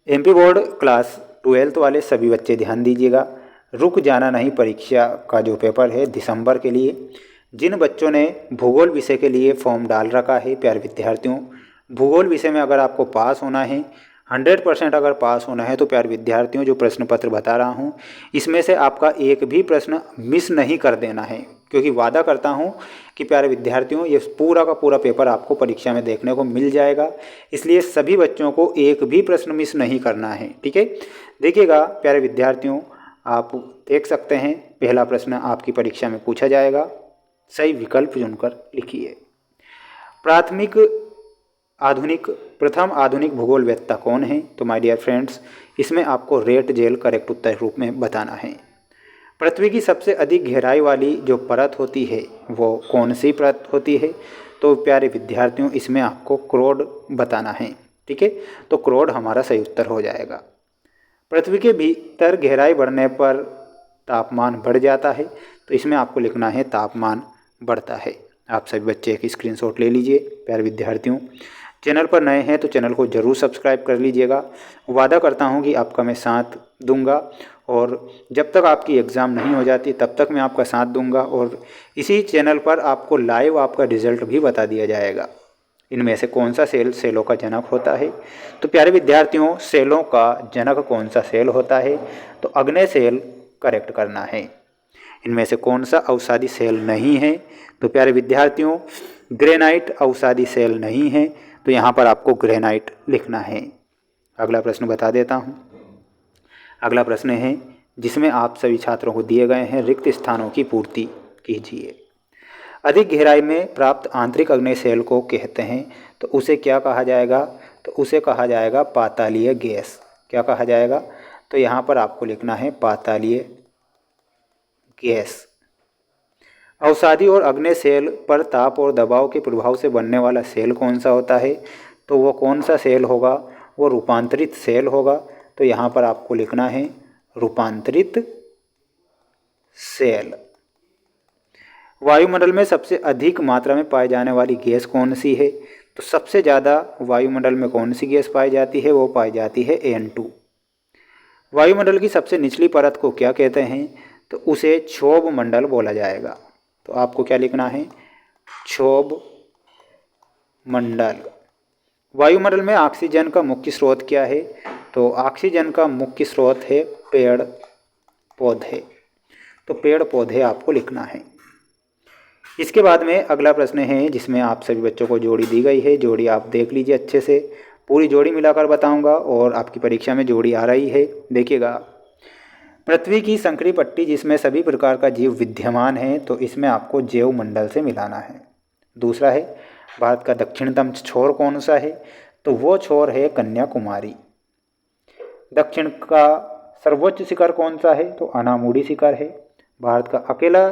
MP board class 12th वाले सभी बच्चे ध्यान दीजिएगा, रुक जाना नहीं परीक्षा का जो पेपर है दिसंबर के लिए। जिन बच्चों ने भूगोल विषय के लिए फॉर्म डाल रखा है प्यारे विद्यार्थियों, भूगोल विषय में अगर आपको पास होना है, 100% अगर पास होना है तो प्यारे विद्यार्थियों जो प्रश्न पत्र बता रहा हूँ इसमें से आपका एक भी प्रश्न मिस नहीं कर देना है, क्योंकि वादा करता हूँ कि प्यारे विद्यार्थियों ये पूरा का पूरा पेपर आपको परीक्षा में देखने को मिल जाएगा। इसलिए सभी बच्चों को एक भी प्रश्न मिस नहीं करना है, ठीक है। देखिएगा प्यारे विद्यार्थियों, आप देख सकते हैं पहला प्रश्न आपकी परीक्षा में पूछा जाएगा, सही विकल्प चुनकर लिखिए। प्रथम आधुनिक भूगोलवेत्ता कौन है? तो माय डियर फ्रेंड्स, इसमें आपको रेट जेल करेक्ट उत्तर रूप में बताना है। पृथ्वी की सबसे अधिक गहराई वाली जो परत होती है वो कौन सी परत होती है? तो प्यारे विद्यार्थियों इसमें आपको क्रोड बताना है, ठीक है। तो क्रोड हमारा सही उत्तर हो जाएगा। पृथ्वी के भीतर गहराई बढ़ने पर तापमान बढ़ जाता है, तो इसमें आपको लिखना है तापमान बढ़ता है। आप सभी बच्चे एक स्क्रीनशॉट ले लीजिए। प्यारे विद्यार्थियों, चैनल पर नए हैं तो चैनल को ज़रूर सब्सक्राइब कर लीजिएगा। वादा करता हूं कि आपका मैं साथ दूंगा, और जब तक आपकी एग्ज़ाम नहीं हो जाती तब तक मैं आपका साथ दूंगा, और इसी चैनल पर आपको लाइव आपका रिज़ल्ट भी बता दिया जाएगा। इनमें से कौन सा सेल सेलों का जनक होता है? तो प्यारे विद्यार्थियों, सेलों का जनक कौन सा सेल होता है? तो अग्न्य सेल करेक्ट करना है। इनमें से कौन सा अवसादी सेल नहीं है? तो प्यारे विद्यार्थियों, ग्रेनाइट अवसादी सेल नहीं है, तो यहाँ पर आपको ग्रेनाइट लिखना है। अगला प्रश्न बता देता हूँ। अगला प्रश्न है जिसमें आप सभी छात्रों को दिए गए हैं, रिक्त स्थानों की पूर्ति कीजिए। अधिक गहराई में प्राप्त आंतरिक अग्नेय सेल को कहते हैं, तो उसे क्या कहा जाएगा? तो उसे कहा जाएगा पातालीय गैस। क्या कहा जाएगा? तो यहाँ पर आपको लिखना है पातालीय गैस। अवसादी और अग्नेय सेल पर ताप और दबाव के प्रभाव से बनने वाला सेल कौन सा होता है? तो वो कौन सा सेल होगा? वो रूपांतरित सेल होगा। तो यहाँ पर आपको लिखना है रूपांतरित सेल। वायुमंडल में सबसे अधिक मात्रा में पाई जाने वाली गैस कौन सी है? तो सबसे ज़्यादा वायुमंडल में कौन सी गैस पाई जाती है? वो पाई जाती है N2। वायुमंडल की सबसे निचली परत को क्या कहते हैं? तो उसे क्षोभ मंडल बोला जाएगा। तो आपको क्या लिखना है? क्षोभ मंडल। वायुमंडल में ऑक्सीजन का मुख्य स्रोत क्या है? तो ऑक्सीजन का मुख्य स्रोत है पेड़ पौधे। तो पेड़ पौधे आपको लिखना है। इसके बाद में अगला प्रश्न है जिसमें आप सभी बच्चों को जोड़ी दी गई है। जोड़ी आप देख लीजिए अच्छे से, पूरी जोड़ी मिलाकर बताऊंगा और आपकी परीक्षा में जोड़ी आ रही है। देखिएगा, पृथ्वी की संकरी पट्टी जिसमें सभी प्रकार का जीव विद्यमान है, तो इसमें आपको जैव मंडल से मिलाना है। दूसरा है भारत का दक्षिणतम छोर कौन सा है? तो वो छोर है कन्याकुमारी। दक्षिण का सर्वोच्च शिखर कौन सा है? तो अनामुडी शिखर है। भारत का अकेला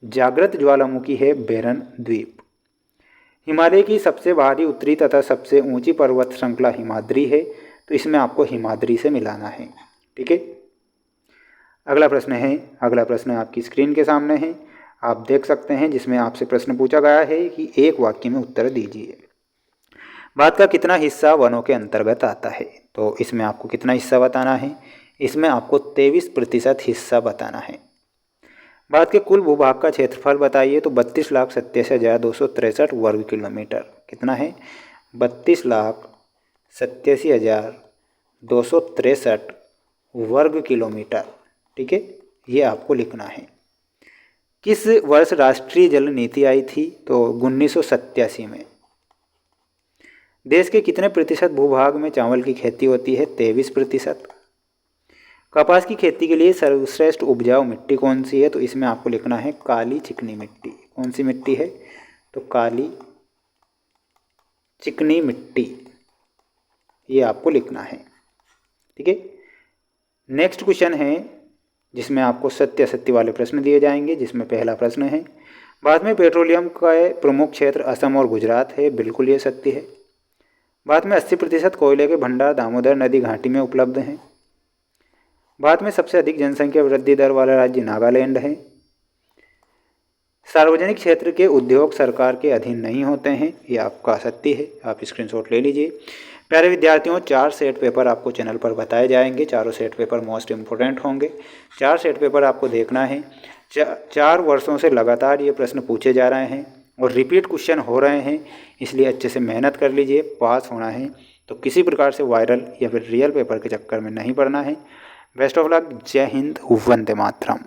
जागृत ज्वालामुखी है बेरन द्वीप। हिमालय की सबसे भारी उत्तरी तथा सबसे ऊंची पर्वत श्रृंखला हिमाद्री है, तो इसमें आपको हिमाद्री से मिलाना है, ठीक है। अगला प्रश्न आपकी स्क्रीन के सामने है, आप देख सकते हैं, जिसमें आपसे प्रश्न पूछा गया है कि एक वाक्य में उत्तर दीजिए। भारत का कितना हिस्सा वनों के अंतर्गत आता है? तो इसमें आपको कितना हिस्सा बताना है? इसमें आपको 23% हिस्सा बताना है। भारत के कुल भूभाग का क्षेत्रफल बताइए। तो 32,87,263 वर्ग किलोमीटर। कितना है? 32,87,263 वर्ग किलोमीटर, ठीक है। ये आपको लिखना है। किस वर्ष राष्ट्रीय जल नीति आई थी? तो 1987 में। देश के कितने प्रतिशत भूभाग में चावल की खेती होती है? 23%। कपास की खेती के लिए सर्वश्रेष्ठ उपजाऊ मिट्टी कौन सी है? तो इसमें आपको लिखना है काली चिकनी मिट्टी। कौन सी मिट्टी है? तो काली चिकनी मिट्टी, ये आपको लिखना है, ठीक है। नेक्स्ट क्वेश्चन है जिसमें आपको सत्य असत्य वाले प्रश्न दिए जाएंगे, जिसमें पहला प्रश्न है भारत में पेट्रोलियम का प्रमुख क्षेत्र असम और गुजरात है। बिल्कुल ये सत्य है। भारत में 80% कोयले के भंडार दामोदर नदी घाटी में उपलब्ध हैं। भारत में सबसे अधिक जनसंख्या वृद्धि दर वाला राज्य नागालैंड है। सार्वजनिक क्षेत्र के उद्योग सरकार के अधीन नहीं होते हैं। ये आपका सत्य है, आप स्क्रीनशॉट ले लीजिए। प्यारे विद्यार्थियों, 4 सेट पेपर आपको चैनल पर बताए जाएंगे। चारों सेट पेपर मोस्ट इम्पोर्टेंट होंगे। 4 सेट पेपर आपको देखना है। 4 वर्षों से लगातार ये प्रश्न पूछे जा रहे हैं और रिपीट क्वेश्चन हो रहे हैं, इसलिए अच्छे से मेहनत कर लीजिए। पास होना है तो किसी प्रकार से वायरल या फिर रियल पेपर के चक्कर में नहीं पड़ना है। Best of luck. जय हिंद, वंदे मातरम।